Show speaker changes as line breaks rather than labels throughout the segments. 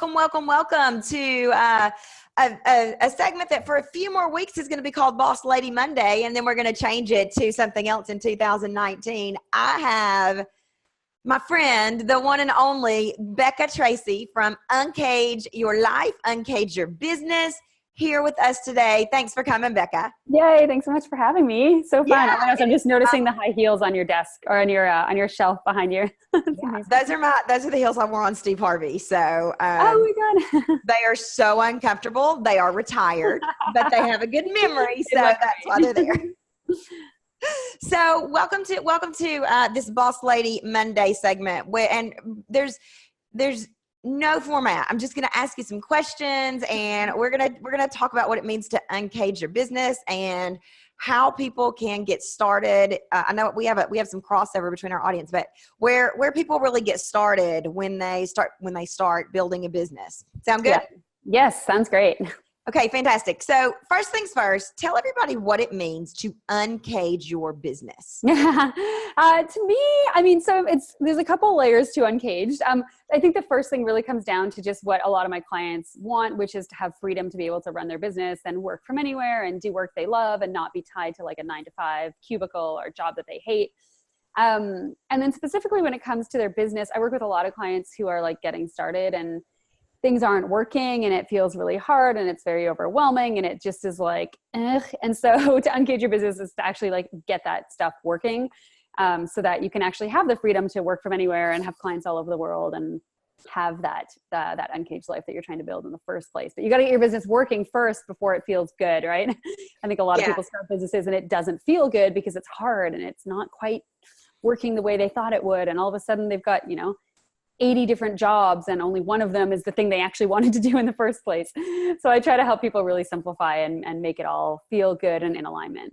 welcome to a segment that for a few more weeks is going to be called Boss Lady Monday, and then we're going to change it to something else in 2019. I have my friend, the one and only Rebecca Tracey from Uncage Your Life, Uncage Your Business, here with us today. Thanks for coming, Becca.
Yay, thanks so much for having me. So fun.
Yeah,
oh my gosh, I'm just noticing the high heels on your desk or on your shelf behind you.
Yeah, those are the heels I wore on Steve Harvey. So
oh my God.
they are so uncomfortable. They are retired, but they have a good memory. So that's why they're there. So welcome to this Boss Lady Monday segment and there's no format. I'm just going to ask you some questions, and we're going to talk about what it means to uncage your business and how people can get started. I know we have some crossover between our audience, but where people really get started when they start building a business. Sound good?
Yeah. Yes, sounds great.
Okay, fantastic. So first things first, tell everybody what it means to uncage your business.
To me, I mean, there's a couple layers to Uncaged. I think the first thing really comes down to just what a lot of my clients want, which is to have freedom to be able to run their business and work from anywhere and do work they love and not be tied to like a 9-to-5 cubicle or job that they hate. And then specifically when it comes to their business, I work with a lot of clients who are like getting started and things aren't working and it feels really hard and it's very overwhelming and it just is like, ugh. And so to uncage your business is to actually like get that stuff working so that you can actually have the freedom to work from anywhere and have clients all over the world and have that uncaged life that you're trying to build in the first place. But you got to get your business working first before it feels good, right? I think a lot of people start businesses and it doesn't feel good because it's hard and it's not quite working the way they thought it would. And all of a sudden they've got, 80 different jobs and only one of them is the thing they actually wanted to do in the first place. So I try to help people really simplify and make it all feel good and in alignment.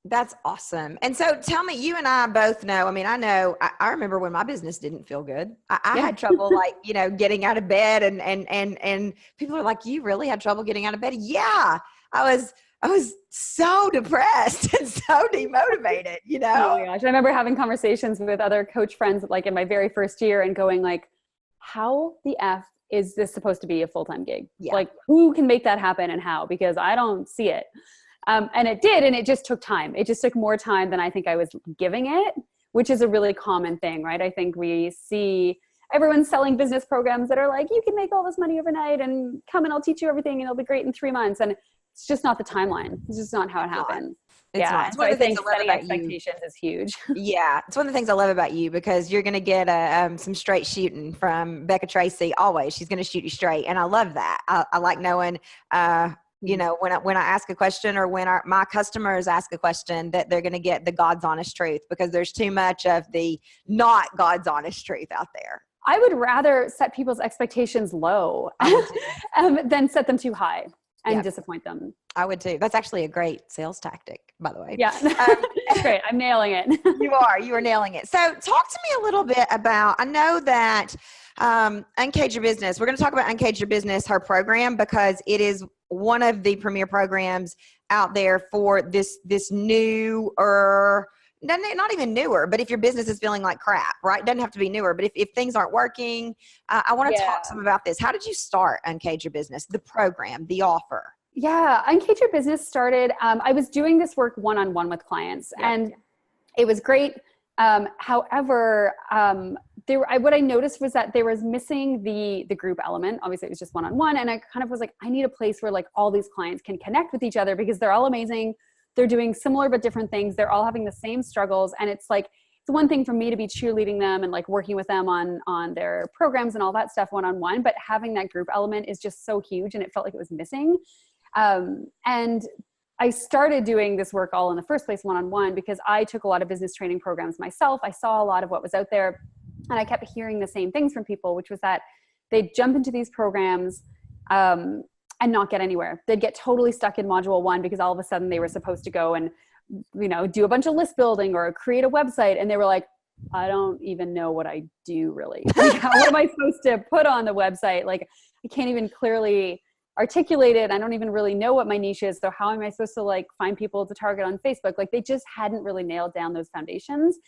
That's awesome. And so tell me, you and I both know, I remember when my business didn't feel good. I had trouble getting out of bed and people are like, you really had trouble getting out of bed? Yeah, I was so depressed and so demotivated,
Oh my gosh. I remember having conversations with other coach friends, like in my very first year and going like, how the F is this supposed to be a full-time gig? Yeah. Like who can make that happen and how? Because I don't see it. And it did. And it just took time. It just took more time than I think I was giving it, which is a really common thing, right? I think we see everyone's selling business programs that are like, you can make all this money overnight and come and I'll teach you everything and it'll be great in 3 months. And it's just not the timeline. It's just not how it happens.
It's not. It's one of the things I love about
expectations is huge.
Yeah. It's one of the things I love about you because you're going to get some straight shooting from Rebecca Tracey. Always. She's going to shoot you straight. And I love that. I like knowing, when I ask a question or when my customers ask a question that they're going to get the God's honest truth because there's too much of the not God's honest truth out there.
I would rather set people's expectations low than set them too high. And disappoint them.
I would too. That's actually a great sales tactic, by the way.
Yeah, that's great. I'm nailing it.
You are nailing it. So talk to me a little bit about, I know that Uncage Your Business, we're going to talk about Uncage Your Business, her program, because it is one of the premier programs out there for this newer, not even newer, but if your business is feeling like crap, right? It doesn't have to be newer, but if things aren't working, I want to talk some about this. How did you start Uncage Your Business, the program, the offer?
Yeah, Uncage Your Business started, I was doing this work one-on-one with clients and it was great. However, what I noticed was that there was missing the group element. Obviously it was just one-on-one. And I kind of was like, I need a place where like all these clients can connect with each other because they're all amazing. They're doing similar but different things. They're all having the same struggles. And it's like, it's one thing for me to be cheerleading them and like working with them on their programs and all that stuff one-on-one, but having that group element is just so huge and it felt like it was missing. And I started doing this work all in the first place one-on-one because I took a lot of business training programs myself. I saw a lot of what was out there and I kept hearing the same things from people, which was that they'd jump into these programs, and not get anywhere. They'd get totally stuck in module 1 because all of a sudden they were supposed to go and, do a bunch of list building or create a website. And they were like, I don't even know what I do really. Like, what am I supposed to put on the website? Like, I can't even clearly articulate it. I don't even really know what my niche is. So how am I supposed to like find people to target on Facebook? Like they just hadn't really nailed down those foundations.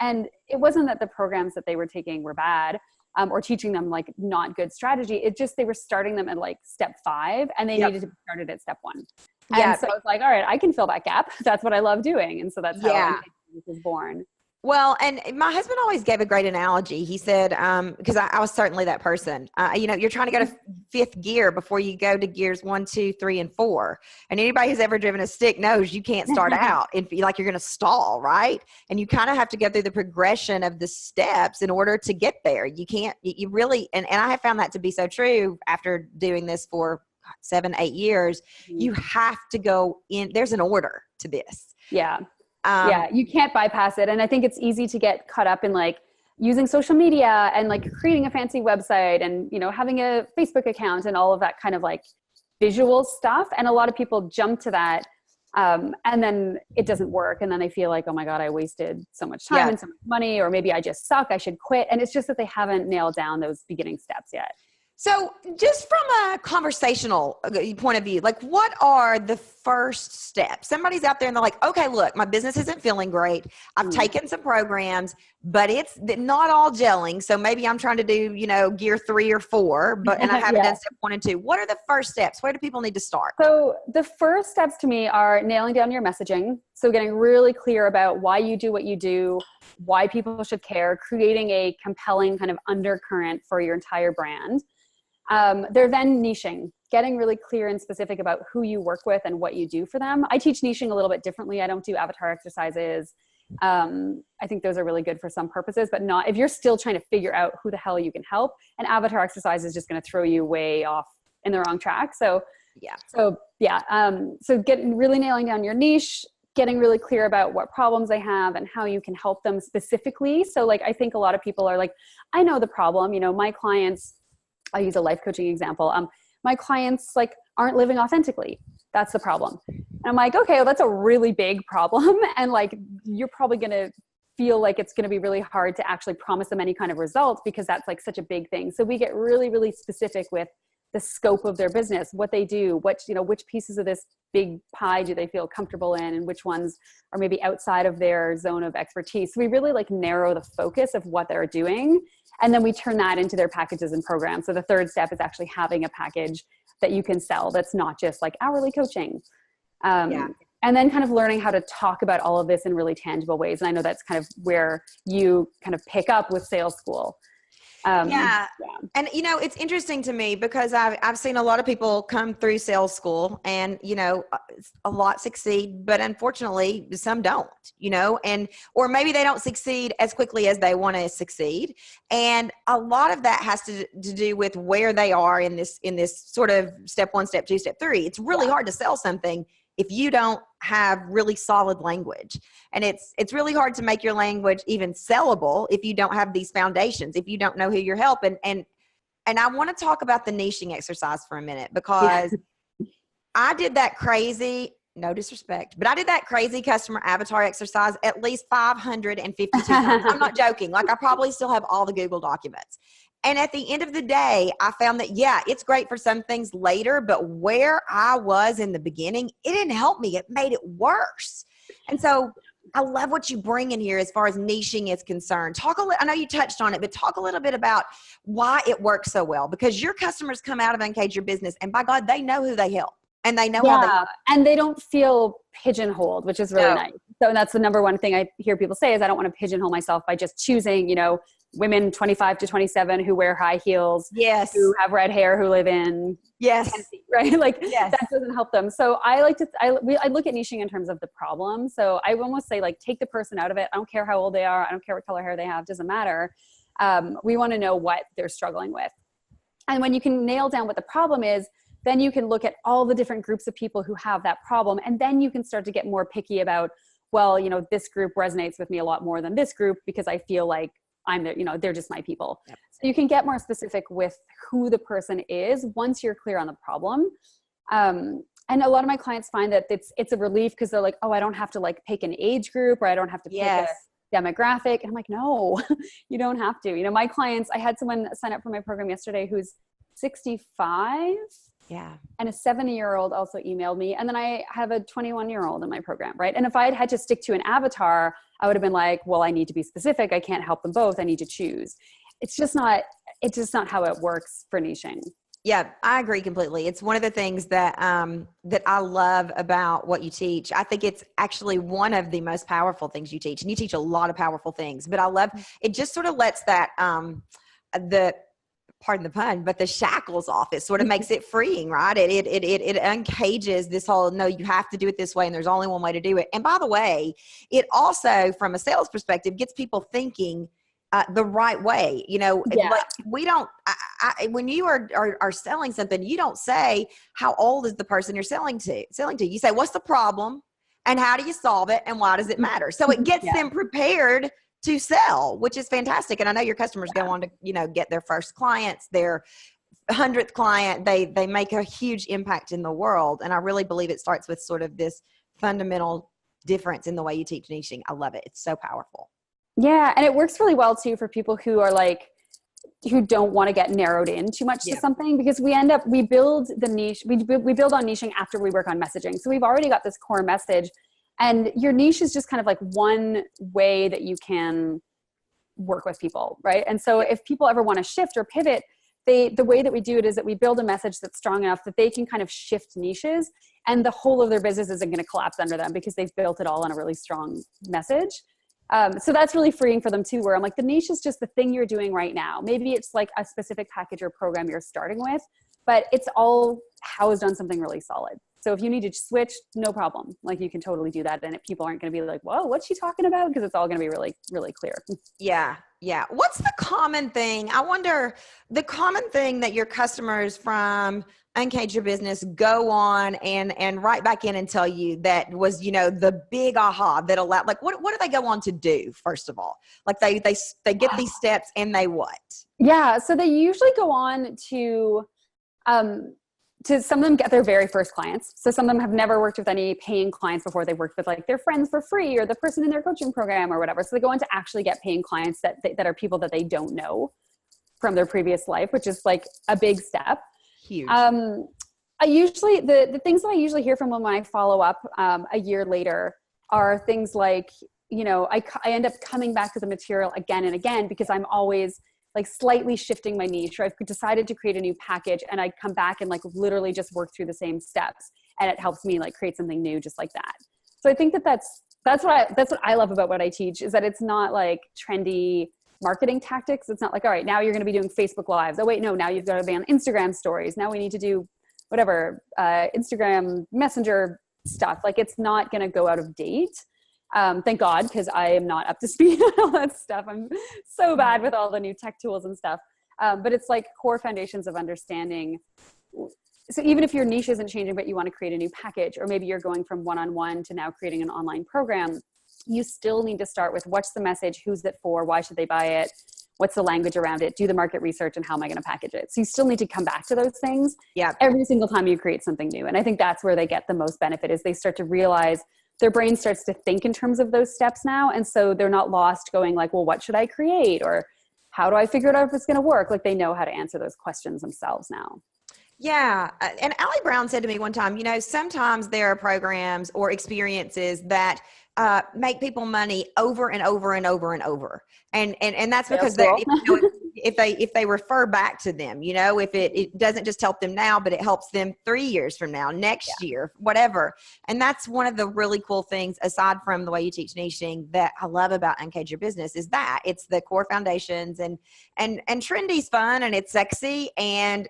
And it wasn't that the programs that they were taking were bad. or teaching them like not good strategy. It just, they were starting them at like step 5 and they needed to be started at step 1.
Yeah.
And so I was like, all right, I can fill that gap. That's what I love doing. And so that's how this was born.
Well, and my husband always gave a great analogy. He said, because I was certainly that person, you're trying to go to 5th gear before you go to gears 1, 2, 3, and 4. And anybody who's ever driven a stick knows you can't start out and feel like you're going to stall, right? And you kind of have to go through the progression of the steps in order to get there. You can't, you really, and I have found that to be so true after doing this for 7, 8 years. You have to go in, there's an order to this.
Yeah. You can't bypass it. And I think it's easy to get caught up in like using social media and like creating a fancy website and, having a Facebook account and all of that kind of like visual stuff. And a lot of people jump to that. And then it doesn't work. And then they feel like, oh my God, I wasted so much time and so much money, or maybe I just suck, I should quit. And it's just that they haven't nailed down those beginning steps yet.
So just from a conversational point of view, like what are the first steps? Somebody's out there and they're like, okay, look, my business isn't feeling great. I've taken some programs, but it's not all gelling. So maybe I'm trying to do, gear 3 or 4, and I haven't done step 1 and 2. What are the first steps? Where do people need to start?
So the first steps to me are nailing down your messaging. So getting really clear about why you do what you do, why people should care, creating a compelling kind of undercurrent for your entire brand. They're then niching, getting really clear and specific about who you work with and what you do for them. I teach niching a little bit differently. I don't do avatar exercises. I think those are really good for some purposes, but not if you're still trying to figure out who the hell you can help. An avatar exercise is just going to throw you way off in the wrong track. So getting really nailing down your niche, getting really clear about what problems they have and how you can help them specifically. So like, I think a lot of people are like, I know the problem, my clients, I'll use a life coaching example. My clients like aren't living authentically. That's the problem. And I'm like, okay, well, that's a really big problem. And like, you're probably going to feel like it's going to be really hard to actually promise them any kind of results because that's like such a big thing. So we get really, really specific with the scope of their business, what they do, which pieces of this big pie do they feel comfortable in and which ones are maybe outside of their zone of expertise. So we really like narrow the focus of what they're doing. And then we turn that into their packages and programs. So the third step is actually having a package that you can sell that's not just like hourly coaching. And then kind of learning how to talk about all of this in really tangible ways. And I know that's kind of where you kind of pick up with sales school. And it's interesting to me because I've seen a lot of people come through sales school and, a lot succeed, but unfortunately some don't, or maybe they don't succeed as quickly as they want to succeed. And a lot of that has to do with where they are in this sort of step 1, step 2, step 3. It's really hard to sell something if you don't have really solid language. And it's really hard to make your language even sellable if you don't have these foundations, if you don't know who you're helping. And I want to talk about the niching exercise for a minute because I did that crazy, no disrespect, but I did that crazy customer avatar exercise at least 552 times. I'm not joking. Like I probably still have all the Google documents. And at the end of the day, I found that, it's great for some things later, but where I was in the beginning, it didn't help me. It made it worse. And so I love what you bring in here as far as niching is concerned. I know you touched on it, but talk a little bit about why it works so well, because your customers come out of Uncage Your Business and by God, they know who they help and they know how they help. And they don't feel pigeonholed, which is really nice. So that's the number one thing I hear people say is I don't want to pigeonhole myself by just choosing, women 25 to 27 who wear high heels, who have red hair, who live in Tennessee, right? Like that doesn't help them. So I look at niching in terms of the problem. So I almost say like, take the person out of it. I don't care how old they are. I don't care what color hair they have. Doesn't matter. We want to know what they're struggling with. And when you can nail down what the problem is, then you can look at all the different groups of people who have that problem. And then you can start to get more picky about, well, this group resonates with me a lot more than this group because I feel like I'm there, they're just my people. Yep. So you can get more specific with who the person is once you're clear on the problem. And a lot of my clients find that it's a relief because they're like, oh, I don't have to like pick an age group or I don't have to pick a demographic. And I'm like, no, you don't have to. My clients, I had someone sign up for my program yesterday who's 65.
Yeah.
And a 70-year-old also emailed me. And then I have a 21-year-old in my program, right? And if I had to stick to an avatar, I would have been like, well, I need to be specific. I can't help them both. I need to choose. It's just not, it's just not how it works for niching.
Yeah, I agree completely. It's one of the things that that I love about what you teach. I think it's actually one of the most powerful things you teach, and you teach a lot of powerful things. But I love it. Just sort of lets that the pardon the pun, but the shackles off. It sort of makes it freeing, right? It uncages this whole, no, you have to do it this way, and there's only one way to do it. And by the way, it also, from a sales perspective, gets people thinking the right way. You know, like we don't, when you are selling something, you don't say, how old is the person you're selling to? You say, what's the problem and how do you solve it? And why does it matter? So it gets them prepared to sell, which is fantastic. And I know your customers go on to, you know, get their first clients, their 100th client. They make a huge impact in the world. And I really believe it starts with sort of this fundamental difference in the way you teach niching. I love it. It's so powerful.
Yeah. And it works really well too for people who are like, who don't want to get narrowed in too much to something, because we build the niche, we build on niching after we work on messaging. So we've already got this core message, and your niche is just kind of like one way that you can work with people. Right. And so if people ever want to shift or pivot, the way that we do it is that we build a message that's strong enough that they can kind of shift niches, and the whole of their business isn't going to collapse under them because they've built it all on a really strong message. So that's really freeing for them too, where I'm like, the niche is just the thing you're doing right now. Maybe it's like a specific package or program you're starting with, but it's all housed on something really solid. So if you need to switch, no problem. Like you can totally do that. And people aren't going to be like, whoa, what's she talking about? Because it's all going to be really, really clear.
Yeah. Yeah. What's the common thing? I wonder, the common thing that your customers from Uncage Your Business go on and right back in and tell you that was, you know, the big aha that allowed, like, what do they go on to do? First of all, like they get these steps and they what?
Yeah. So they usually go on to some of them get their very first clients. So some of them have never worked with any paying clients before. They've worked with like their friends for free or the person in their coaching program or whatever. So they go on to actually get paying clients that are people that they don't know from their previous life, which is like a big step.
Huge.
I usually, the things that I usually hear from them when I follow up a year later are things like, you know, I end up coming back to the material again and again because I'm always like slightly shifting my niche, or I've decided to create a new package and I come back and like literally just work through the same steps, and it helps me like create something new just like that. So I think that's what I love about what I teach, is that it's not like trendy marketing tactics. It's not like, all right, now you're going to be doing Facebook Lives. Oh wait, no, now you've got to be on Instagram stories. Now we need to do whatever, Instagram Messenger stuff. Like it's not going to go out of date. Thank God, because I am not up to speed on all that stuff. I'm so bad with all the new tech tools and stuff. But it's like core foundations of understanding. So even if your niche isn't changing, but you want to create a new package, or maybe you're going from one-on-one to now creating an online program, you still need to start with what's the message, who's it for, why should they buy it, what's the language around it, do the market research, and how am I going to package it? So you still need to come back to those things every single time you create something new. And I think that's where they get the most benefit, is they start to realize their brain starts to think in terms of those steps now. And so they're not lost going like, well, what should I create? Or how do I figure it out if it's going to work? Like they know how to answer those questions themselves now.
Yeah. And Allie Brown said to me one time, you know, sometimes there are programs or experiences that make people money over and over and over and over. And that's because if they refer back to them, you know, if it doesn't just help them now, but it helps them 3 years from now, next year, whatever. And that's one of the really cool things, aside from the way you teach niching, that I love about Uncage Your Business, is that it's the core foundations, and trendy's fun and it's sexy, and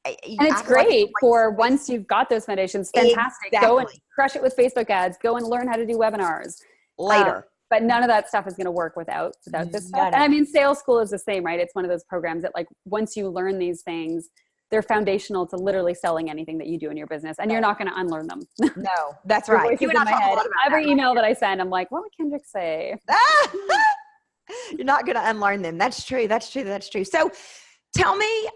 it's great for once you've got those foundations. Fantastic. Exactly. Go and crush it with Facebook ads. Go and learn how to do webinars
later.
But none of that stuff is going to work without this stuff. And I mean, sales school is the same, right? It's one of those programs that like, once you learn these things, they're foundational to literally selling anything that you do in your business, and you're not going to unlearn them.
No, that's right.
You in my head. Every email that I send, I'm like, what would Kendrick say?
You're not going to unlearn them. That's true. So tell me,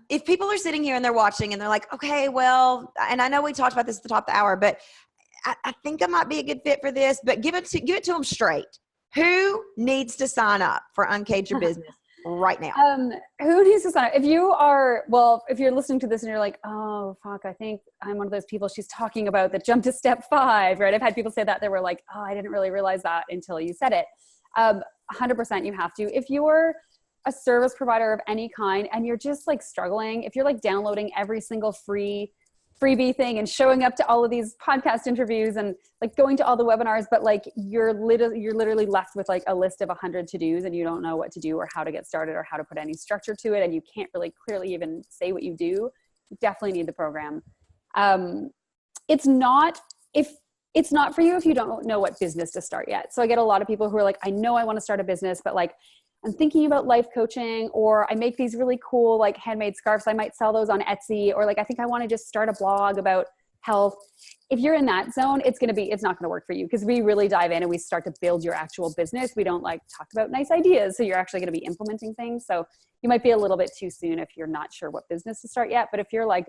if people are sitting here and they're watching and they're like, okay, well, and I know we talked about this at the top of the hour, but I think I might be a good fit for this, but give it to them straight. Who needs to sign up for Uncage Your Business right now?
Who needs to sign up? If you're listening to this and you're like, oh, fuck, I think I'm one of those people she's talking about that jumped to step 5, right? I've had people say that. They were like, oh, I didn't really realize that until you said it. 100% you have to. If you're a service provider of any kind and you're just like struggling, if you're like downloading every single freebie thing and showing up to all of these podcast interviews and like going to all the webinars, but like you're literally left with like a list of 100 to-dos and you don't know what to do or how to get started or how to put any structure to it, and you can't really clearly even say what you do, you definitely need the program. It's not for you if you don't know what business to start yet. So I get a lot of people who are like, I know I want to start a business, but like I'm thinking about life coaching, or I make these really cool like handmade scarves. I might sell those on Etsy, or like I think I want to just start a blog about health. If you're in that zone, it's not going to work for you, because we really dive in and we start to build your actual business. We don't like talk about nice ideas. So you're actually going to be implementing things. So you might be a little bit too soon if you're not sure what business to start yet. But if you're like,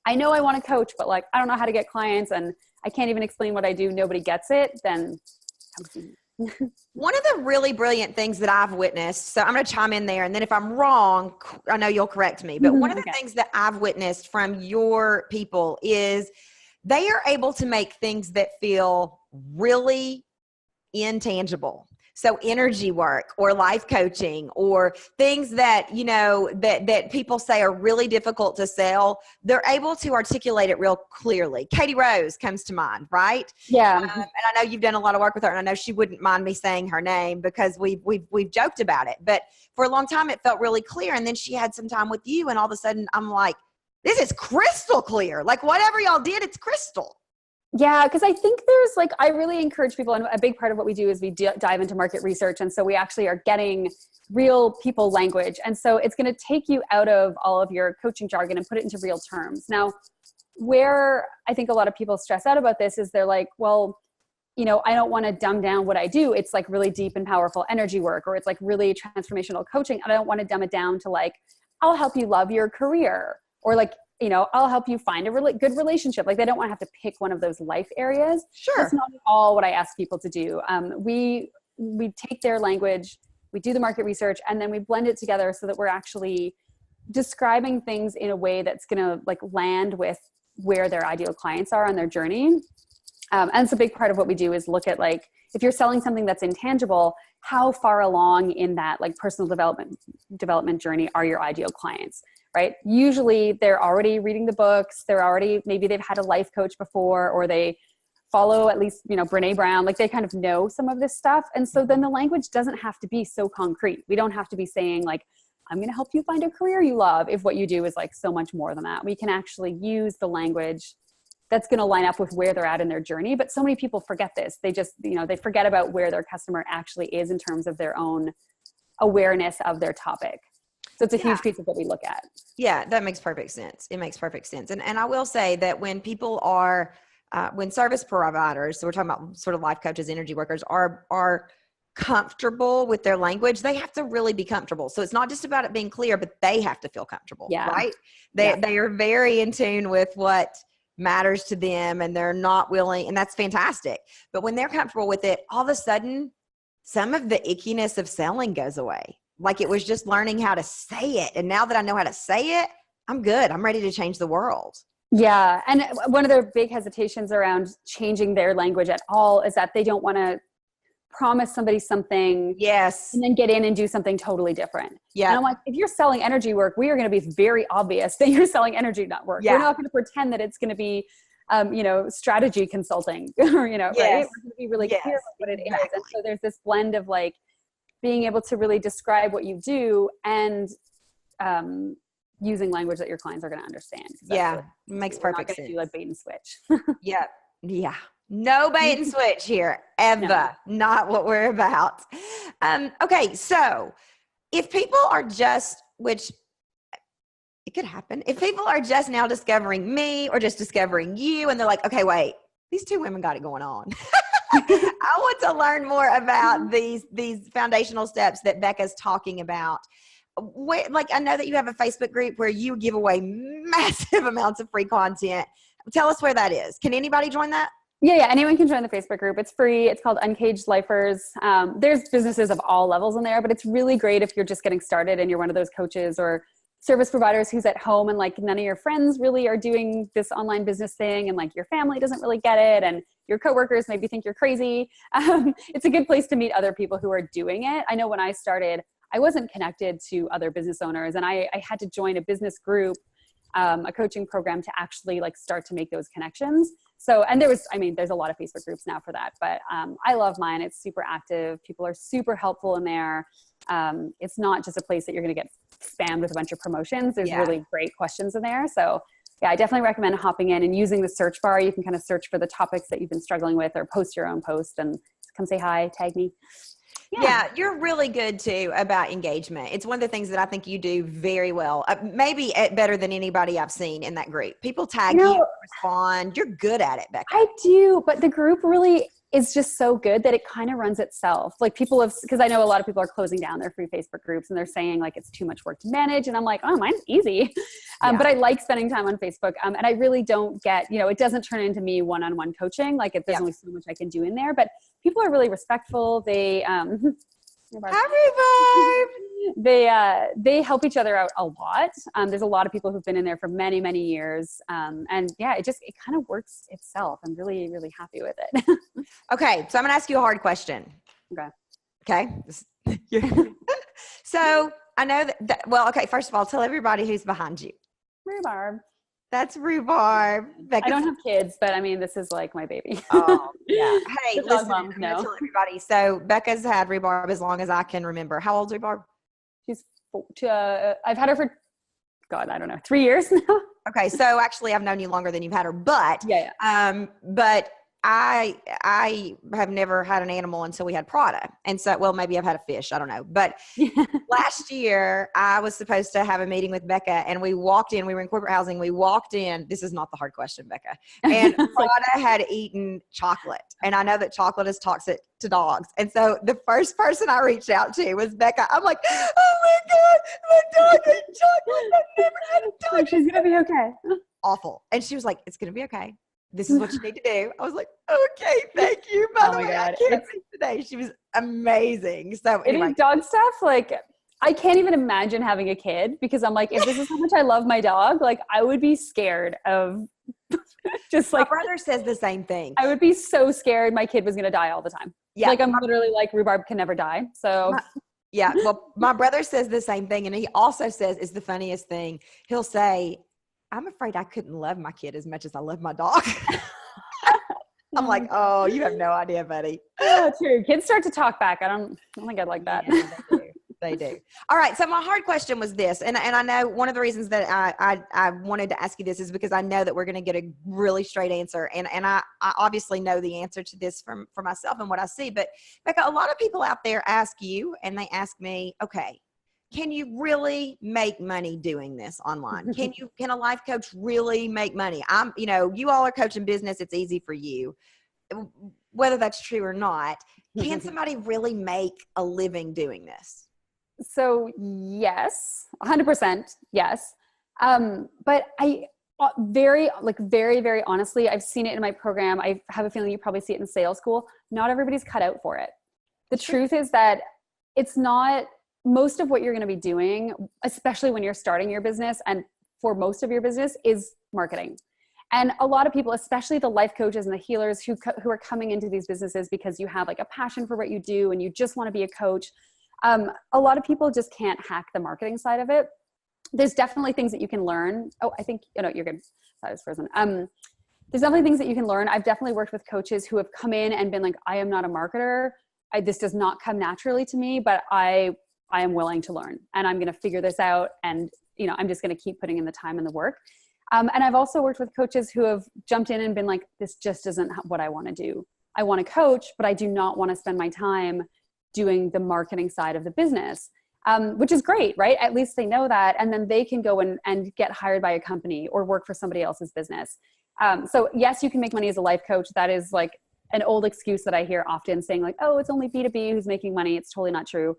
I know I want to coach, but like, I don't know how to get clients and I can't even explain what I do, nobody gets it, then come see me.
One of the really brilliant things that I've witnessed, so I'm going to chime in there, and then if I'm wrong, I know you'll correct me, but one of the things that I've witnessed from your people is they are able to make things that feel really intangible. So energy work or life coaching or things that, you know, that people say are really difficult to sell, they're able to articulate it real clearly. Katie Rose comes to mind, right?
Yeah.
And I know you've done a lot of work with her, and I know she wouldn't mind me saying her name because we've joked about it. But for a long time, it felt really clear. And then she had some time with you, and all of a sudden I'm like, this is crystal clear. Like whatever y'all did, it's crystal.
Yeah, because I think there's like, I really encourage people, and a big part of what we do is we dive into market research. And so we actually are getting real people language. And so it's going to take you out of all of your coaching jargon and put it into real terms. Now, where I think a lot of people stress out about this is they're like, well, you know, I don't want to dumb down what I do. It's like really deep and powerful energy work, or it's like really transformational coaching. And I don't want to dumb it down to like, I'll help you love your career, or like, you know, I'll help you find a really good relationship. Like they don't want to have to pick one of those life areas.
Sure.
That's not at all what I ask people to do. We take their language, we do the market research, and then we blend it together so that we're actually describing things in a way that's going to like land with where their ideal clients are on their journey. And it's a big part of what we do is look at like, if you're selling something that's intangible, how far along in that like personal development journey are your ideal clients? Right? Usually they're already reading the books. Maybe they've had a life coach before, or they follow at least, you know, Brene Brown, like they kind of know some of this stuff. And so then the language doesn't have to be so concrete. We don't have to be saying like, I'm going to help you find a career you love, if what you do is like so much more than that. We can actually use the language that's going to line up with where they're at in their journey. But so many people forget this. They just, you know, they forget about where their customer actually is in terms of their own awareness of their topic. So it's a huge piece of what we look at.
Yeah, that makes perfect sense. It makes perfect sense. And I will say that when people are, when service providers, so we're talking about sort of life coaches, energy workers, are comfortable with their language, they have to really be comfortable. So it's not just about it being clear, but they have to feel comfortable, right? They are very in tune with what matters to them, and they're not willing, and that's fantastic. But when they're comfortable with it, all of a sudden, some of the ickiness of selling goes away. Like it was just learning how to say it. And now that I know how to say it, I'm good. I'm ready to change the world.
Yeah. And one of their big hesitations around changing their language at all is that they don't want to promise somebody something.
Yes.
And then get in and do something totally different.
Yeah.
And I'm like, if you're selling energy work, we are going to be very obvious that you're selling energy work.
Yeah.
We're not going to pretend that it's going to be, you know, strategy consulting or, you know, right? We're going to be really clear about what it is. And so there's this blend of like, being able to really describe what you do and using language that your clients are going to understand.
Yeah, makes perfect sense.
Do like bait and switch.
Yeah. No bait and switch here, ever. No. Not what we're about. Okay, so if people are just, which it could happen, if people are just now discovering me or just discovering you, and they're like, okay, wait, these two women got it going on. I want to learn more about these foundational steps that Becca's talking about. Like, I know that you have a Facebook group where you give away massive amounts of free content. Tell us where that is. Can anybody join that?
Yeah. Anyone can join the Facebook group. It's free. It's called Uncaged Lifers. There's businesses of all levels in there, but it's really great if you're just getting started and you're one of those coaches or service providers who's at home and like none of your friends really are doing this online business thing, and like your family doesn't really get it, and your coworkers maybe think you're crazy. It's a good place to meet other people who are doing it. I know when I started, I wasn't connected to other business owners, and I had to join a business group, a coaching program to actually like start to make those connections. So, and there's a lot of Facebook groups now for that, but I love mine. It's super active. People are super helpful in there. It's not just a place that you're going to get spammed with a bunch of promotions. There's really great questions in there. So yeah, I definitely recommend hopping in and using the search bar. You can kind of search for the topics that you've been struggling with, or post your own post and come say hi, tag me.
Yeah, you're really good too about engagement. It's one of the things that I think you do very well, maybe better than anybody I've seen in that group. People tag you, respond. You're good at it, Becca.
I do, but the group really is just so good that it kind of runs itself. Like people have, because I know a lot of people are closing down their free Facebook groups and they're saying like it's too much work to manage. And I'm like, oh, mine's easy. But I like spending time on Facebook. And I really don't get, it doesn't turn into me one-on-one coaching. Like there's only so much I can do in there, but people are really respectful. They, they help each other out a lot. There's a lot of people who've been in there for many, many years. And yeah, it kind of works itself. I'm really, really happy with it.
Okay. So I'm going to ask you a hard question. Okay. So I know okay. First of all, tell everybody who's behind you.
Rhubarb.
That's Rhubarb.
I don't have kids, but this is like my baby.
Oh, yeah. Hey, listen, I'm going to tell everybody. So Becca's had Rhubarb as long as I can remember. How old's Rhubarb?
She's I've had her for, God, I don't know, 3 years now.
Okay. So actually I've known you longer than you've had her, but, but I have never had an animal until we had Prada. And so, well, maybe I've had a fish. I don't know. But last year I was supposed to have a meeting with Becca, and we walked in, we were in corporate housing. We walked in. This is not the hard question, Becca. And Prada had eaten chocolate. And I know that chocolate is toxic to dogs. And so the first person I reached out to was Becca. I'm like, oh my God, my dog ate chocolate. I've never had a dog.
She's going to be okay.
Awful. And she was like, it's going to be okay. This is what you need to do. I was like, okay, thank you. By the way, I can't speak today. She was amazing. So anyway.
Dog stuff, like I can't even imagine having a kid, because I'm like, if this is how much I love my dog, like I would be scared of just like.
My brother says the same thing.
I would be so scared my kid was going to die all the time.
Yeah.
Like I'm literally like, Rhubarb can never die. So.
Yeah. Well, my brother says the same thing. And he also says it's the funniest thing. He'll say, I'm afraid I couldn't love my kid as much as I love my dog. I'm like, oh, you have no idea, buddy.
Oh, true. Kids start to talk back. I don't think I'd like that.
Yeah, they do. All right. So my hard question was this, and I know one of the reasons that I wanted to ask you this is because I know that we're going to get a really straight answer, and I obviously know the answer to this for myself and what I see. But Becca, a lot of people out there ask you, and they ask me, okay, can you really make money doing this online? Can a life coach really make money? You all are coaching business. It's easy for you. Whether that's true or not, can somebody really make a living doing this?
So yes, 100% yes. But I very, very honestly, I've seen it in my program. I have a feeling you probably see it in sales school. Not everybody's cut out for it. The truth is that it's not. Most of what you're going to be doing, especially when you're starting your business and for most of your business, is marketing. And a lot of people, especially the life coaches and the healers who are coming into these businesses because you have like a passion for what you do and you just want to be a coach. A lot of people just can't hack the marketing side of it. There's definitely things that you can learn. Oh, I think, you're good. That was frozen. There's definitely things that you can learn. I've definitely worked with coaches who have come in and been like, I am not a marketer. This does not come naturally to me, but I am willing to learn, and I'm going to figure this out. And, I'm just going to keep putting in the time and the work. And I've also worked with coaches who have jumped in and been like, this just isn't what I want to do. I want to coach, but I do not want to spend my time doing the marketing side of the business, which is great, right? At least they know that. And then they can go and get hired by a company or work for somebody else's business. So yes, you can make money as a life coach. That is like an old excuse that I hear often, saying like, oh, it's only B2B who's making money. It's totally not true.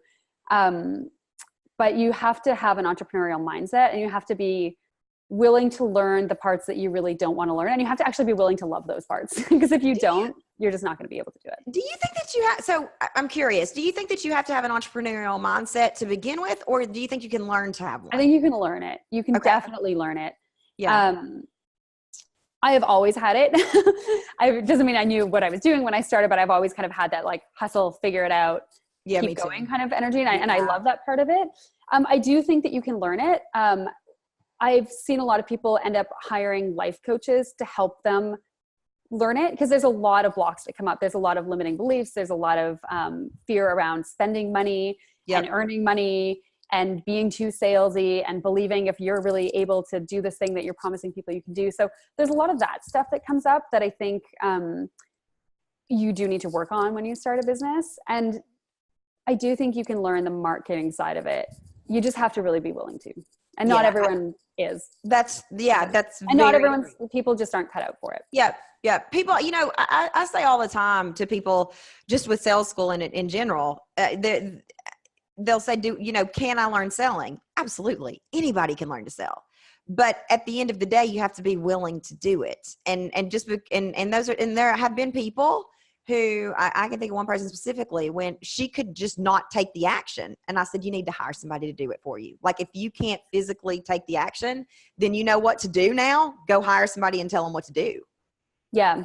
But you have to have an entrepreneurial mindset, and you have to be willing to learn the parts that you really don't want to learn. And you have to actually be willing to love those parts, because if you don't, you're just not going to be able to do it.
Do you think that you have, so I'm curious, do you think that you have to have an entrepreneurial mindset to begin with, or do you think you can learn to have one?
I think you can learn it. You can definitely learn it.
Yeah.
I have always had it. It doesn't mean I knew what I was doing when I started, but I've always kind of had that like hustle, figure it out.
Yeah, me
keep
too.
going kind of energy. And I love that part of it. I do think that you can learn it. I've seen a lot of people end up hiring life coaches to help them learn it, because there's a lot of blocks that come up. There's a lot of limiting beliefs. There's a lot of fear around spending money and earning money and being too salesy and believing if you're really able to do this thing that you're promising people you can do. So there's a lot of that stuff that comes up that I think you do need to work on when you start a business. And I do think you can learn the marketing side of it. You just have to really be willing to. And not everyone is.
That's
and not everyone's, people just aren't cut out for it.
Yeah. Yeah. People, you know, I say all the time to people just with sales school and in general, they'll say, can I learn selling? Absolutely. Anybody can learn to sell. But at the end of the day, you have to be willing to do it. And there have been people who I can think of one person specifically when she could just not take the action. And I said, you need to hire somebody to do it for you. Like if you can't physically take the action, then you know what to do now. Go hire somebody and tell them what to do.
Yeah.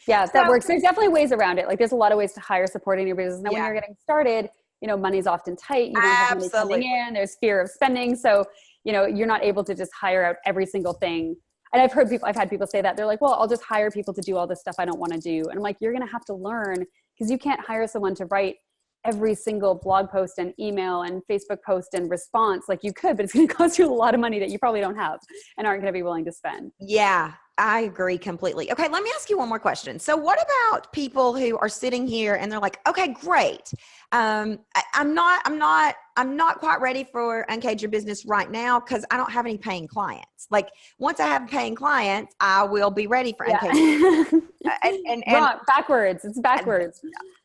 Yeah, that works. There's definitely ways around it. Like there's a lot of ways to hire support in your business. Now when you're getting started, money's often tight. You don't have money coming in. There's fear of spending. So, you're not able to just hire out every single thing. And I've had people say that. They're like, well, I'll just hire people to do all this stuff I don't want to do. And I'm like, you're going to have to learn, because you can't hire someone to write every single blog post and email and Facebook post and response like you could, but it's going to cost you a lot of money that you probably don't have and aren't going to be willing to spend.
Yeah, I agree completely. Okay, let me ask you one more question. So what about people who are sitting here and they're like, okay, great. I'm not quite ready for Uncage Your Business right now because I don't have any paying clients. Like once I have paying clients, I will be ready for Uncage Your Business. And
backwards. It's backwards.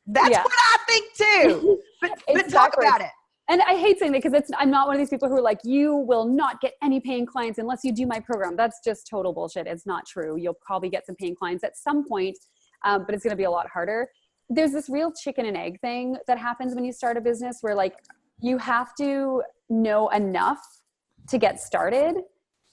That's what I think too. But talk about it.
And I hate saying that because I'm not one of these people who are like, you will not get any paying clients unless you do my program. That's just total bullshit. It's not true. You'll probably get some paying clients at some point, but it's going to be a lot harder. There's this real chicken and egg thing that happens when you start a business where like you have to know enough to get started.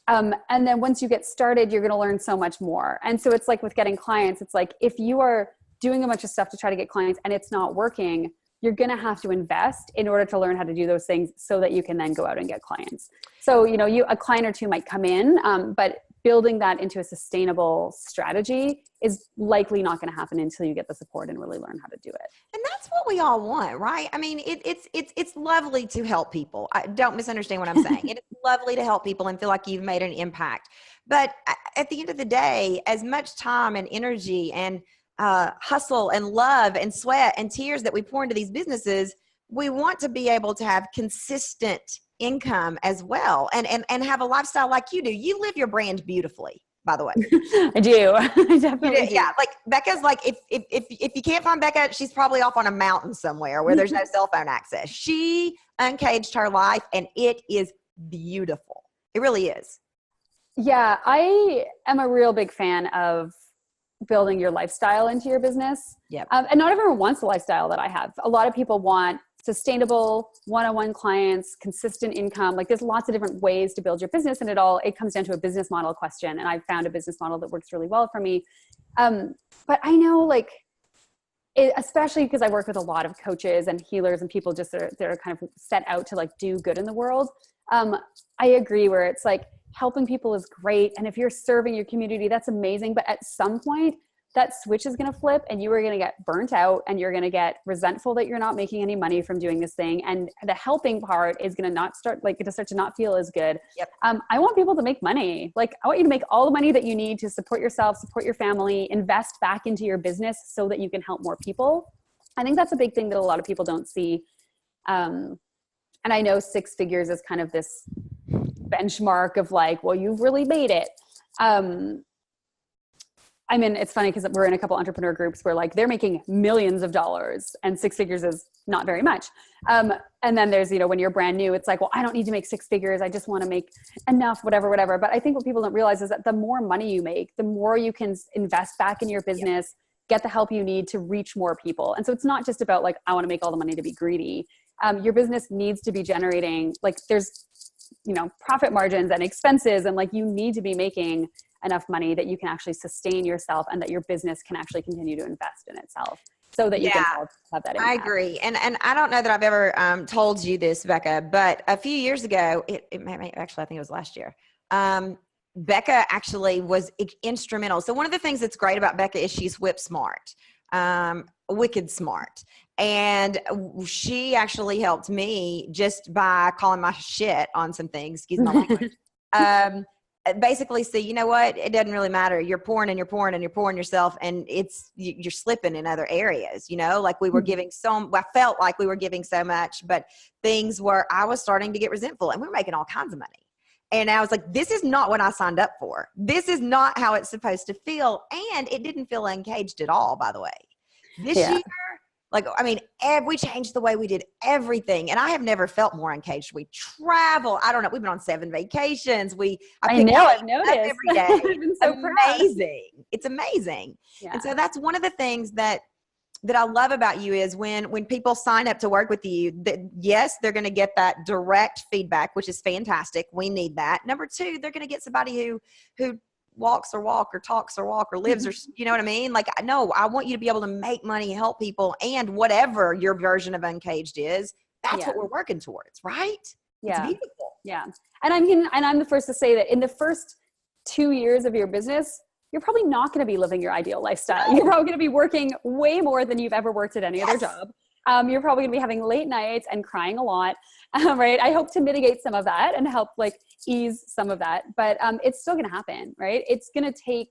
And then once you get started, you're going to learn so much more. And so it's like with getting clients, it's like if you are doing a bunch of stuff to try to get clients and it's not working, you're going to have to invest in order to learn how to do those things so that you can then go out and get clients. So, a client or two might come in, but building that into a sustainable strategy is likely not going to happen until you get the support and really learn how to do it.
And that's what we all want, right? I mean, it's lovely to help people. Don't misunderstand what I'm saying. It is lovely to help people and feel like you've made an impact. But at the end of the day, as much time and energy and hustle and love and sweat and tears that we pour into these businesses, we want to be able to have consistent income as well and have a lifestyle like you do. You live your brand beautifully, by the way.
I do. I definitely do.
Yeah. Like Becca's like, if you can't find Becca, she's probably off on a mountain somewhere where there's no cell phone access. She uncaged her life and it is beautiful. It really is.
Yeah. I am a real big fan of building your lifestyle into your business.
Yep.
And not everyone wants the lifestyle that I have. A lot of people want sustainable one-on-one clients, consistent income. Like there's lots of different ways to build your business, and it comes down to a business model question. And I've found a business model that works really well for me. But I know especially because I work with a lot of coaches and healers and people just that are kind of set out to like do good in the world. I agree where it's like, helping people is great. And if you're serving your community, that's amazing. But at some point that switch is going to flip and you are going to get burnt out and you're going to get resentful that you're not making any money from doing this thing. And the helping part is going to start to not feel as good.
Yep.
I want people to make money. Like I want you to make all the money that you need to support yourself, support your family, invest back into your business so that you can help more people. I think that's a big thing that a lot of people don't see. And I know 6 figures is kind of this benchmark of like, well, you've really made it. I mean, it's funny because we're in a couple entrepreneur groups where like they're making millions of dollars and 6 figures is not very much. And then there's, when you're brand new, it's like, well, I don't need to make 6 figures. I just want to make enough, whatever. But I think what people don't realize is that the more money you make, the more you can invest back in your business, get the help you need to reach more people. And so it's not just about like, I want to make all the money to be greedy. Your business needs to be generating, like there's, profit margins and expenses. And like, you need to be making enough money that you can actually sustain yourself and that your business can actually continue to invest in itself. so that you can have that impact.
I agree. And I don't know that I've ever told you this, Becca, but a few years ago, actually, I think it was last year, Becca actually was instrumental. So one of the things that's great about Becca is she's whip smart, wicked smart. And she actually helped me just by calling my shit on some things, excuse my language. Basically see, you know what? It doesn't really matter. You're pouring and you're pouring and you're pouring yourself, and you're slipping in other areas, like we were giving I felt like we were giving so much, but I was starting to get resentful, and we were making all kinds of money. And I was like, this is not what I signed up for. This is not how it's supposed to feel. And it didn't feel engaged at all, by the way. This year, we changed the way we did everything. And I have never felt more engaged. We travel. I don't know. We've been on 7 vacations.
I've noticed.
Every day.
I've been so
amazing. It's amazing. Yeah. And so that's one of the things that I love about you is when people sign up to work with you, that yes, they're going to get that direct feedback, which is fantastic. We need that. Number 2, they're going to get somebody who walks or talks or lives, or you know what I mean? Like, no, I want you to be able to make money, help people, and whatever your version of Uncaged is, that's what we're working towards, right?
Yeah.
It's beautiful.
Yeah. And I'm the first to say that in the first 2 years of your business, you're probably not going to be living your ideal lifestyle. You're probably going to be working way more than you've ever worked at any other job. You're probably going to be having late nights and crying a lot, right? I hope to mitigate some of that and help ease some of that, but it's still going to happen, right? It's going to take,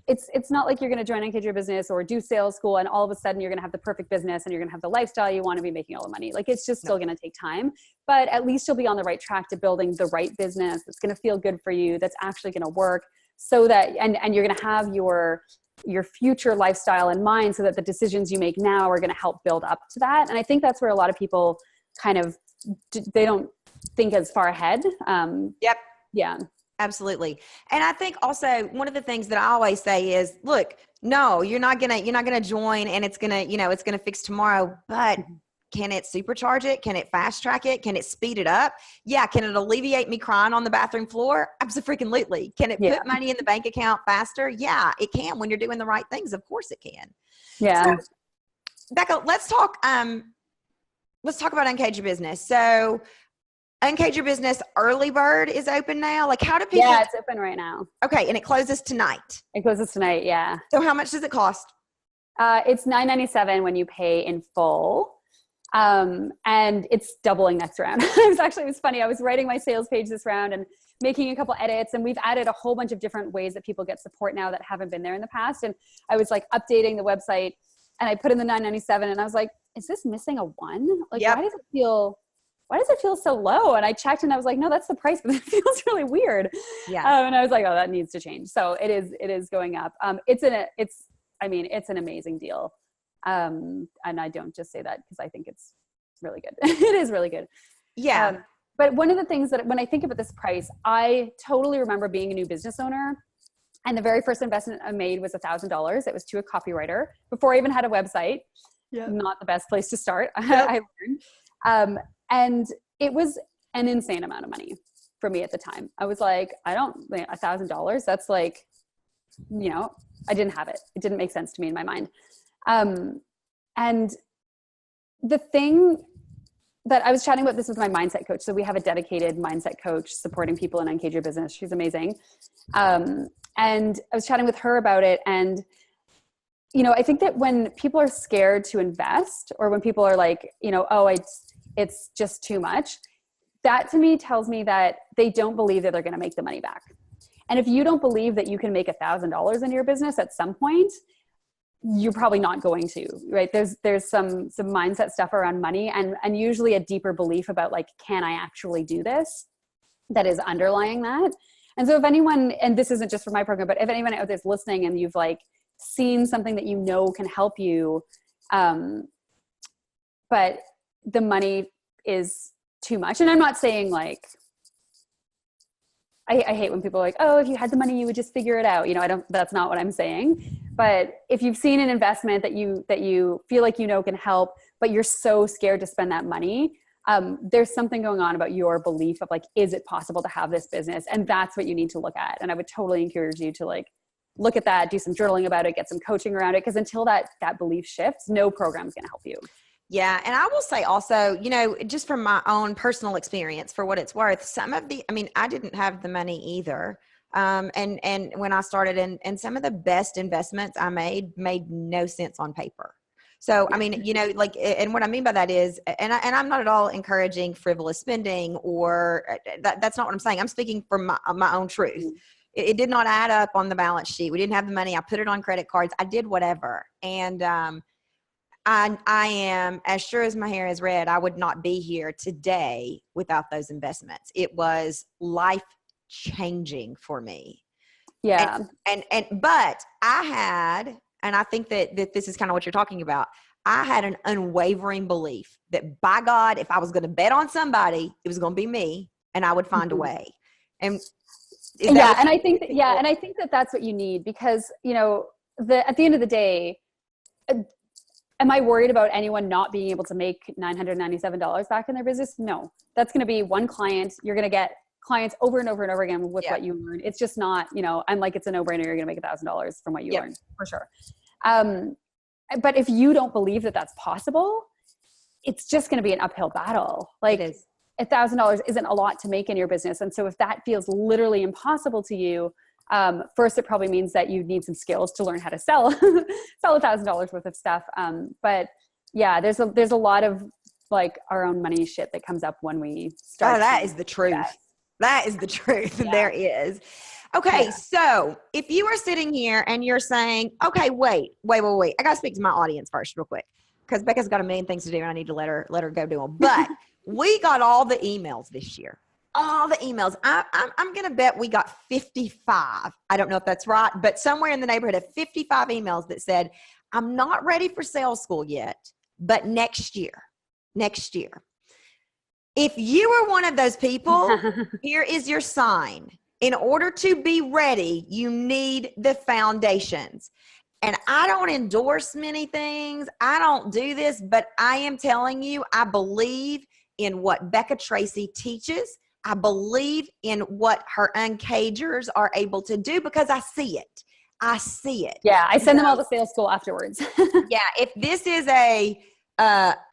it's not like you're going to join Uncaged Your Business or do sales school and all of a sudden you're going to have the perfect business and you're going to have the lifestyle you want to be making all the money. It's just still going to take time, but at least you'll be on the right track to building the right business that's going to feel good for you, that's actually going to work, so that, and you're going to have your future lifestyle in mind, so that the decisions you make now are going to help build up to that. And I think that's where a lot of people they don't think as far ahead.
Yep.
Yeah,
absolutely. And I think also one of the things that I always say is, look, no, you're not going to join and it's going to, it's going to fix tomorrow, but can it supercharge it? Can it fast track it? Can it speed it up? Yeah. Can it alleviate me crying on the bathroom floor? Absolutely. Can it put money in the bank account faster? Yeah, it can. When you're doing the right things, of course it can.
Yeah.
So, Becca, let's talk about Uncaged Your Business. So Uncaged Your Business early bird is open now. How do people?
Yeah, it's open right now.
Okay. And it closes tonight.
It closes tonight. Yeah.
So how much does it cost?
It's $9.97 when you pay in full. And it's doubling next round. It was funny. I was writing my sales page this round and making a couple edits, and we've added a whole bunch of different ways that people get support now that haven't been there in the past. And I was updating the website, and I put in the $9.97 and I was like, is this missing a 1? Why does it feel so low? And I checked and I was like, no, that's the price, but it feels really weird. Yeah. And I was like, oh, that needs to change. So it is going up. It's an amazing deal. And I don't just say that because I think it's really good. It is really good.
Yeah.
But one of the things that when I think about this price, I totally remember being a new business owner, and the very first investment I made was $1,000. It was to a copywriter before I even had a website. Yeah. Not the best place to start. I learned. And it was an insane amount of money for me at the time. I was like, $1,000. That's I didn't have it. It didn't make sense to me in my mind. And the thing that I was chatting about this with my mindset coach. So we have a dedicated mindset coach supporting people in Uncaged Your Business. She's amazing. And I was chatting with her about it. And, I think that when people are scared to invest, or when people are like, it's just too much, that to me tells me that they don't believe that they're going to make the money back. And if you don't believe that you can make $1,000 in your business at some point, you're probably not going to, right? There's some mindset stuff around money and usually a deeper belief about can I actually do this, that is underlying that. And so if anyone, and this isn't just for my program, but if anyone out there's listening and you've seen something that can help you, but the money is too much. And I'm not saying I hate when people are like, oh, if you had the money, you would just figure it out. That's not what I'm saying. But if you've seen an investment that you feel can help, but you're so scared to spend that money, there's something going on about your belief of is it possible to have this business? And that's what you need to look at. And I would totally encourage you to look at that, do some journaling about it, get some coaching around it. Because until that belief shifts, no program is going to help you.
Yeah. And I will say also, just from my own personal experience, for what it's worth, I didn't have the money either. And when I started, and some of the best investments I made no sense on paper. So, and what I mean by that is, and I'm not at all encouraging frivolous spending, or that's not what I'm saying. I'm speaking from my own truth. Mm-hmm. It did not add up on the balance sheet. We didn't have the money. I put it on credit cards. I did whatever. And, I am as sure as my hair is red. I would not be here today without those investments. It was life changing for me.
Yeah.
But I had, and I think that this is kind of what you're talking about. I had an unwavering belief that, by God, if I was going to bet on somebody, it was going to be me, and I would find a way. And
I think that that's what you need, because, at the end of the day, am I worried about anyone not being able to make $997 back in their business? No, that's going to be one client. You're going to get clients over and over and over again with what you learn. It's just not, I'm like, it's a no-brainer. You're going to make $1,000 from what you learned, for sure. But if you don't believe that that's possible, it's just going to be an uphill battle. Like, $1,000 isn't a lot to make in your business. And so if that feels literally impossible to you, first, it probably means that you need some skills to learn how to sell $1,000 worth of stuff. But yeah, there's a lot of like our own money shit that comes up when we start.
Oh, that is the truth. That is the truth. Yeah. There is. Okay. Yeah. So if you are sitting here and you're saying, okay, wait. I got to speak to my audience first real quick, because Becca's got a million things to do and I need to let her go do them. But we got all the emails this year. All the emails. I'm going to bet we got 55. I don't know if that's right, but somewhere in the neighborhood of 55 emails that said, I'm not ready for sales school yet, but next year. If you are one of those people, here is your sign. In order to be ready, you need the foundations. And I don't endorse many things. I don't do this, but I am telling you, I believe in what Rebecca Tracey teaches. I believe in what her uncagers are able to do, because I see it. Yeah.
I send them all to sales school afterwards.
Yeah. If this is I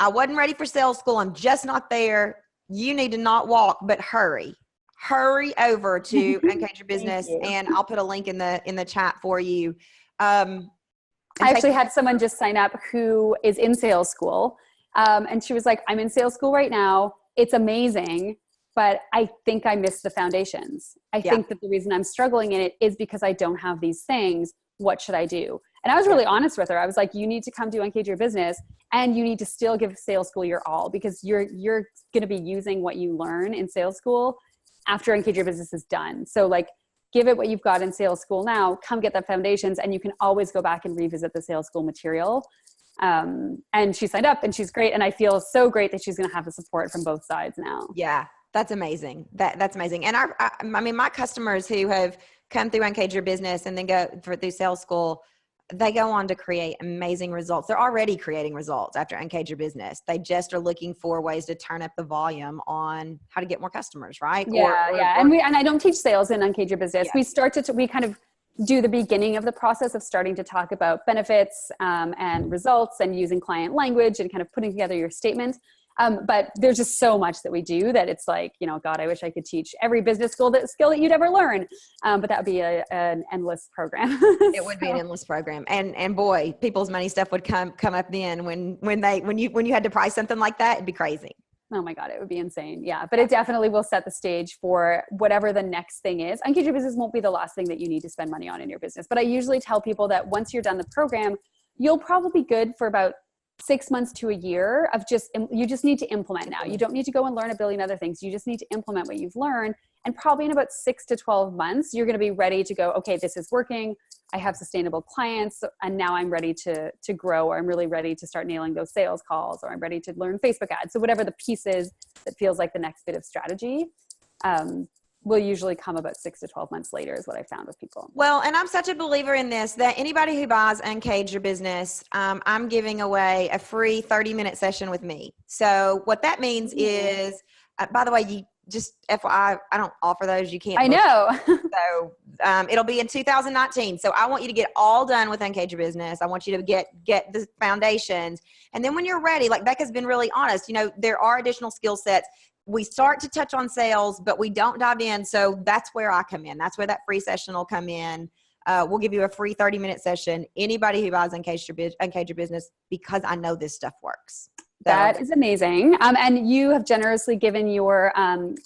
wasn't ready for sales school, I'm just not there, you need to not walk, but hurry over to Uncage Your Business. And I'll put a link in the chat for you.
I actually had someone just sign up who is in sales school. And she was like, I'm in sales school right now. It's amazing, but I think I missed the foundations. I think that the reason I'm struggling in it is because I don't have these things. What should I do? And I was really honest with her. I was like, you need to come to Uncage Your Business, and you need to still give sales school your all, because you're going to be using what you learn in sales school after Uncage Your Business is done. So like, give it what you've got in sales school now, come get the foundations, and you can always go back and revisit the sales school material. And she signed up and she's great. And I feel so great that she's going to have the support from both sides now.
Yeah, that's amazing. That's amazing. And my customers who have come through Uncage Your Business and then go through sales school, they go on to create amazing results. They're already creating results after Uncage Your Business. They just are looking for ways to turn up the volume on how to get more customers, right?
Yeah. And I don't teach sales in Uncage Your Business. Yeah. We kind of do the beginning of the process of starting to talk about benefits and results and using client language and kind of putting together your statement. But there's just so much that we do that it's like, God, I wish I could teach every business skill that you'd ever learn. But that would be an endless program.
It would be an endless program. And boy, people's money stuff would come up then when you had to price something like that, it'd be crazy.
Oh my God, it would be insane. Yeah. But it definitely will set the stage for whatever the next thing is. Uncage Your Business won't be the last thing that you need to spend money on in your business. But I usually tell people that once you're done the program, you'll probably be good for about 6 months to a year of you just need to implement now. You don't need to go and learn a billion other things. You just need to implement what you've learned. And probably in about 6 to 12 months, you're going to be ready to go, okay, this is working. I have sustainable clients, and now I'm ready to grow, or I'm really ready to start nailing those sales calls, or I'm ready to learn Facebook ads. So whatever the piece is that feels like the next bit of strategy, will usually come about 6 to 12 months later is what I found with people.
Well, and I'm such a believer in this, that anybody who buys Uncage Your Business, I'm giving away a free 30-minute session with me. So what that means is, by the way, just FYI, I don't offer those. You can't.
I know.
So it'll be in 2019. So I want you to get all done with Uncage Your Business. I want you to get the foundations. And then when you're ready, like Becca's been really honest, you know, there are additional skill sets. We start to touch on sales, but we don't dive in. So that's where I come in. That's where that free session will come in. We'll give you a free 30-minute session. Anybody who buys Uncage Your Business, because I know this stuff works.
That is amazing. And you have generously given your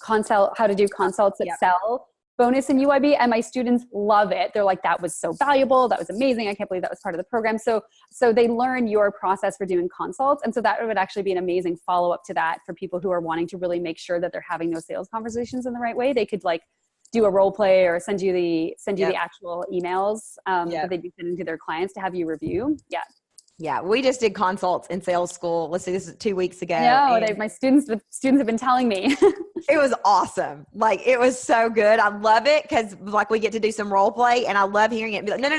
consult, how to do consults at Sell bonus in UIB, and my students love it. They're like, that was so valuable. That was amazing. I can't believe that was part of the program. So they learn your process for doing consults. And so that would actually be an amazing follow-up to that for people who are wanting to really make sure that they're having those sales conversations in the right way. They could like do a role play or send you the actual emails that they'd be sending to their clients to have you review. Yeah.
Yeah, we just did consults in sales school. Let's see, this is 2 weeks ago.
No, my students have been telling me.
It was awesome. Like, it was so good. I love it because like we get to do some role play, and I love hearing it. And be like, no,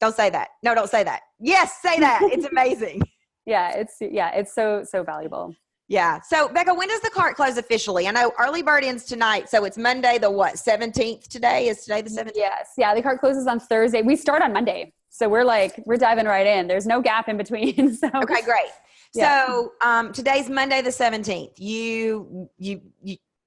don't say that. No, don't say that. Yes, say that. It's amazing.
It's so valuable.
Yeah. So Becca, when does the cart close officially? I know early bird ends tonight. So it's Monday, the 17th today? Is today the 17th?
Yes. Yeah. The cart closes on Thursday. We start on Monday. So we're diving right in. There's no gap in between. So.
Okay, great. Yeah. So today's Monday, the 17th.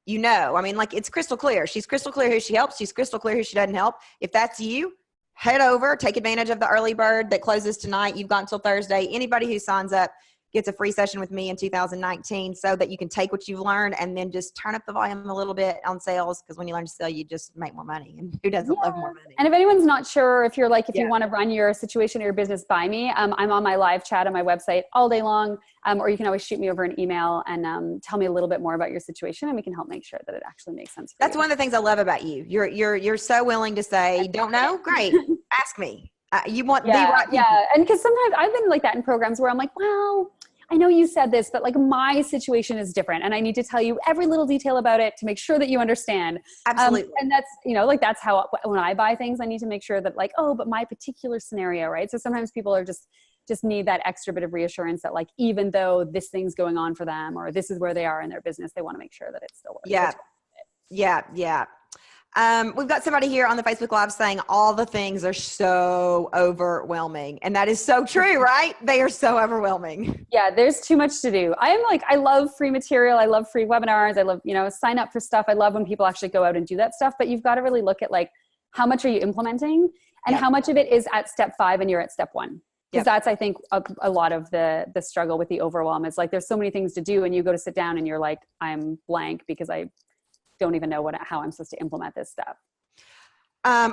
You know, I mean, like, it's crystal clear. She's crystal clear who she helps. She's crystal clear who she doesn't help. If that's you, head over, take advantage of the early bird that closes tonight. You've got until Thursday. Anybody who signs up gets a free session with me in 2019 so that you can take what you've learned and then just turn up the volume a little bit on sales, because when you learn to sell, you just make more money. And who doesn't love more money?
And if anyone's not sure, if you're like, if you want to run your situation or your business by me, I'm on my live chat on my website all day long, or you can always shoot me over an email and tell me a little bit more about your situation, and we can help make sure that it actually makes sense for
That's
you.
One of the things I love about you. You're so willing to say, don't know? Great. Ask me. You want the right people.
Yeah. And because sometimes I've been like that in programs where I'm like, well, I know you said this, but like my situation is different and I need to tell you every little detail about it to make sure that you understand.
Absolutely.
And that's, you know, like that's how, when I buy things, I need to make sure that like, oh, but my particular scenario, right? So sometimes people are just need that extra bit of reassurance that like, even though this thing's going on for them or this is where they are in their business, they want to make sure that it's still working.
Yeah. We've got somebody here on the Facebook Live saying all the things are so overwhelming. And that is so true, right? They are so overwhelming.
Yeah, there's too much to do. I love free material. I love free webinars. I love, sign up for stuff. I love when people actually go out and do that stuff. But you've got to really look at like, how much are you implementing and how much of it is at step 5 and you're at step 1. Because that's, I think, a lot of the struggle with the overwhelm is like, there's so many things to do and you go to sit down and you're like, I'm blank because I don't even know how I'm supposed to implement this stuff.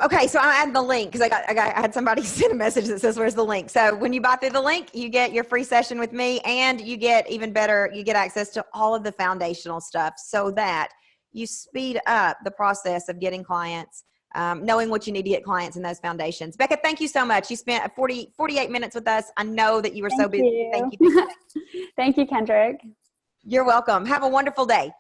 Okay, so I'm adding the link because I had somebody send a message that says, where's the link? So when you buy through the link, you get your free session with me, and you get even better, you get access to all of the foundational stuff so that you speed up the process of getting clients, knowing what you need to get clients in those foundations. Becca, thank you so much. You spent 48 minutes with us. I know that you were so busy. Thank you.
Thank you, Kendrick.
You're welcome. Have a wonderful day.